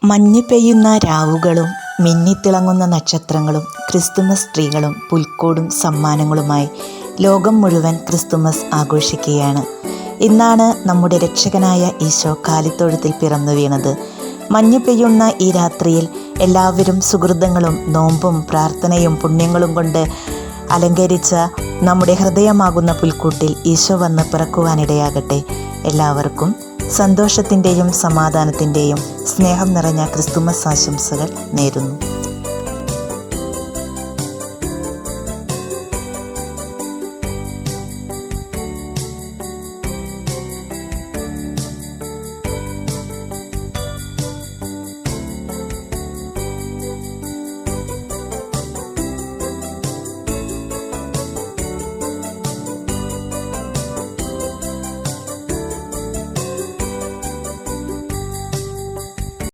മഞ്ഞ് പെയ്യുന്ന രാവുകളും മിന്നിത്തിളങ്ങുന്ന നക്ഷത്രങ്ങളും ക്രിസ്തുമസ് ട്രീകളും പുൽക്കൂടും സമ്മാനങ്ങളുമായി ലോകം മുഴുവൻ ക്രിസ്തുമസ് ആഘോഷിക്കുകയാണ്. ഇന്നാണ് നമ്മുടെ രക്ഷകനായ ഈശോ കാലിത്തൊഴുത്തിൽ പിറന്നു വീണത്. മഞ്ഞ് പെയ്യുന്ന ഈ രാത്രിയിൽ എല്ലാവരും സുഹൃതങ്ങളും നോമ്പും പ്രാർത്ഥനയും പുണ്യങ്ങളും കൊണ്ട് അലങ്കരിച്ച നമ്മുടെ ഹൃദയമാകുന്ന പുൽക്കൂട്ടിൽ ഈശോ വന്ന് പിറക്കുവാനിടയാകട്ടെ. എല്ലാവർക്കും സന്തോഷത്തിൻ്റെയും സമാധാനത്തിൻ്റെയും സ്നേഹം നിറഞ്ഞ ക്രിസ്തുമസ് ആശംസകൾ നേരുന്നു.